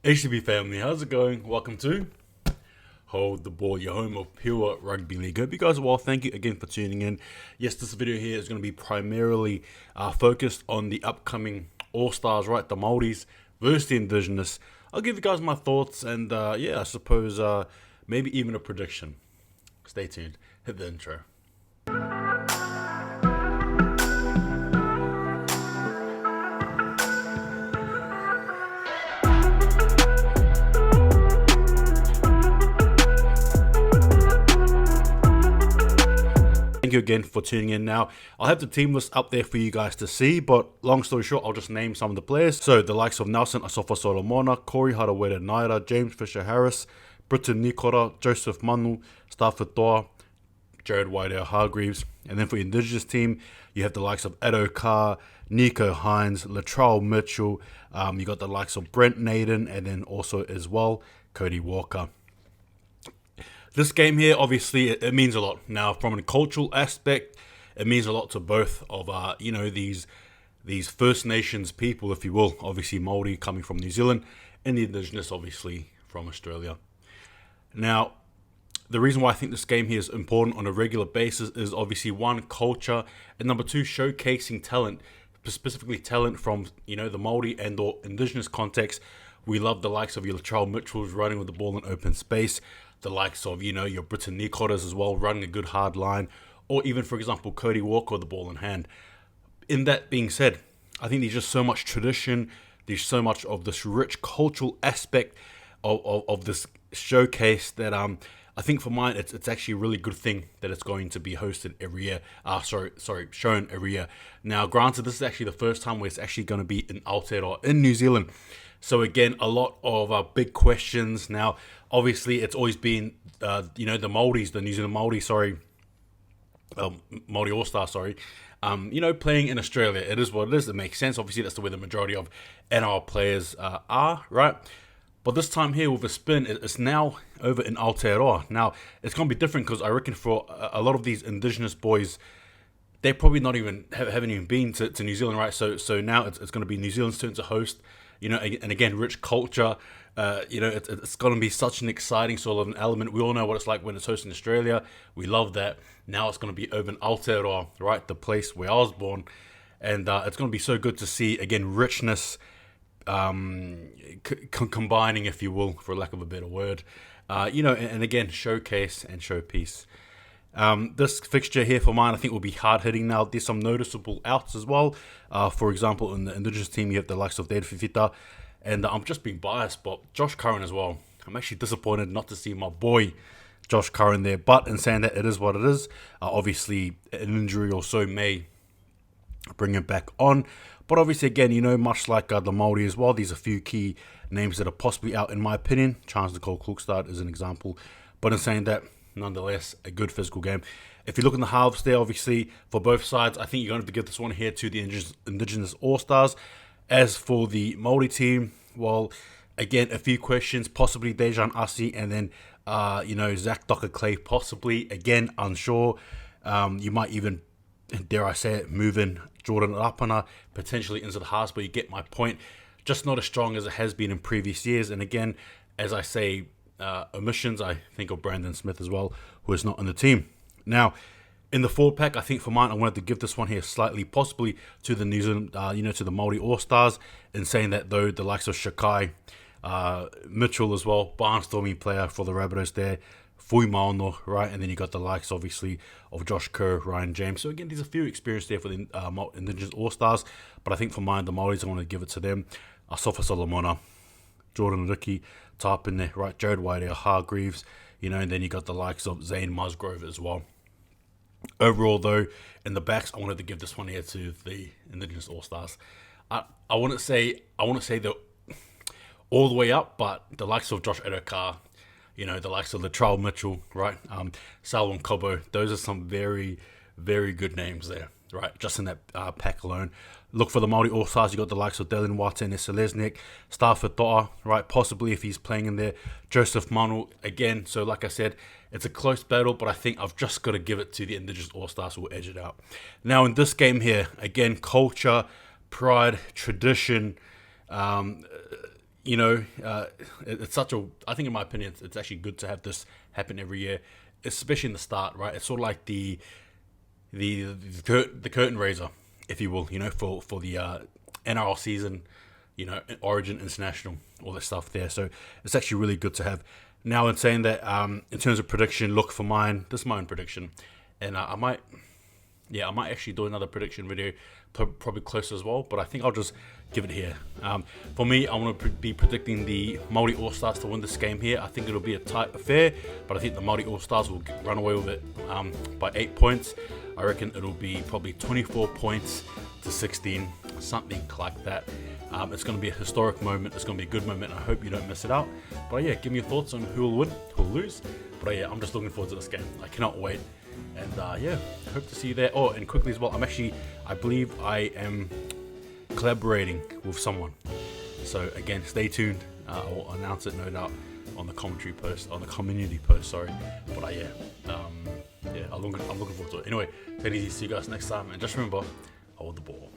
HTB family, how's it going? Welcome to Hold the Ball, your home of pure rugby league. Hope you guys are well. Thank you again for tuning in. Yes, this video here is going to be primarily focused on the upcoming All Stars, right? The Māoris versus the Indigenous. I'll give you guys my thoughts and yeah, I suppose maybe even a prediction. Stay tuned. Hit the intro. Thank you again for tuning in. Now, I'll have the team list up there for you guys to see, but long story short, I'll just name some of the players. So, the likes of Nelson Asofa Solomona, Corey Harawira Naira, James Fisher Harris, Britton Nikora, Joseph Manu, Stafford Toa, Jared Whitehair Hargreaves. And then for the Indigenous team, you have the likes of Edo Carr, Nico Hines, Latrell Mitchell. You got the likes of Brent Naden, and then also as well, Cody Walker. This game here, obviously, it means a lot. Now, from a cultural aspect, it means a lot to both of these First Nations people, if you will. Obviously, Māori coming from New Zealand, and the Indigenous, obviously, from Australia. Now, the reason why I think this game here is important on a regular basis is obviously one, culture, and number two, showcasing talent, specifically talent from the Māori and or Indigenous context. We love the likes of your Latrell Mitchells running with the ball in open space, the likes of your Britton Nikoras as well, running a good hard line, or even, for example, Cody Walker with the ball in hand. In that being said, I think there's just so much tradition, there's so much of this rich cultural aspect of this showcase that I think for mine it's actually a really good thing that it's going to be hosted every year. Shown every year. Now, granted, this is actually the first time where it's actually going to be in Aotearoa in New Zealand. So again, a lot of big questions. Now, obviously, it's always been the Māoris, the New Zealand Māori, Māori All Stars, playing in Australia. It is what it is. It makes sense. Obviously, that's the way the majority of NRL players are, right? But this time here with a spin, it's now over in Aotearoa. Now, it's going to be different because I reckon for a lot of these Indigenous boys, they probably not even haven't even been to New Zealand, right? So now it's going to be New Zealand's turn to host. And again, rich culture. It's going to be such an exciting sort of an element. We all know what it's like when it's hosted in Australia. We love that. Now it's going to be over in Aotearoa, right? The place where I was born. And it's going to be so good to see, again, richness combining, if you will, for lack of a better word. And again, showcase and showpiece. This fixture here for mine, I think, will be hard hitting. Now, there's some noticeable outs as well. For example, in the Indigenous team, you have the likes of Dave Fifita, and I'm just being biased, but Josh Curran as well. I'm actually disappointed not to see my boy Josh Curran there, but in saying that, it is what it is. Obviously, an injury or so may bring him back on, but obviously, again, much like the Māori as well, there's a few key names that are possibly out, in my opinion. Charles Nicole Klukstad is an example, but in saying that, nonetheless, a good physical game. If you look in the halves there, obviously, for both sides, I think you're going to have to give this one here to the Indigenous All Stars. As for the Māori team, well, again, a few questions, possibly Dejan Asi, and then, Zach Docker-Clay, possibly. Again, unsure. You might even, dare I say it, move in Jordan Rapana, potentially into the halves, but you get my point. Just not as strong as it has been in previous years. And again, as I say, omissions, I think of Brandon Smith as well, who is not on the team. Now, in the forward pack, I think for mine, I wanted to give this one here slightly, possibly to the New Zealand, to the Māori All Stars, in saying that though the likes of Shakai, Mitchell as well, barnstorming player for the Rabbitohs there, Fui Maono, right, and then you got the likes obviously of Josh Kerr, Ryan James. So again, there's a few experience there for the Indigenous All Stars, but I think for mine, the Māoris, I want to give it to them. Asofa Solomona, Jordan Ricky, type in there, right? Jared Whitehair, Hargreaves, and then you got the likes of Zane Musgrove as well. Overall, though, in the backs, I wanted to give this one here to the Indigenous All Stars. I want to say they're all the way up, but the likes of Josh Edokar, the likes of Latrell Mitchell, right? Salwan Kobo, those are some very, very good names there, right? Just in that pack alone. Look for the Māori All Stars. You got the likes of Dylan Wate and Selesnik, Stafford Toa, right? Possibly if he's playing in there. Joseph Manu again. So like I said, it's a close battle, but I think I've just got to give it to the Indigenous All Stars who will edge it out. Now in this game here, again, culture, pride, tradition, it's such a. I think, in my opinion, it's actually good to have this happen every year, especially in the start, right? It's sort of like the curtain raiser, if you will, for the NRL season, Origin, International, all that stuff there. So it's actually really good to have. Now, in saying that, in terms of prediction, look for mine. This is my own prediction, and I might actually do another prediction video, probably closer as well. But I think I'll just give it here. For me, I want to be predicting the Māori All Stars to win this game here. I think it'll be a tight affair, but I think the Māori All Stars will run away with it by 8 points. I reckon it'll be probably 24 points to 16, something like that. It's going to be a historic moment. It's going to be a good moment. I hope you don't miss it out. But yeah, give me your thoughts on who will win, who will lose. But yeah, I'm just looking forward to this game. I cannot wait. And yeah, hope to see you there. Oh, and quickly as well, I believe I am collaborating with someone. So again, stay tuned. I'll announce it, no doubt, on the commentary post, on the community post. Sorry, but I'm looking forward to it. Anyway, take it easy. See you guys next time, and just remember, hold the ball.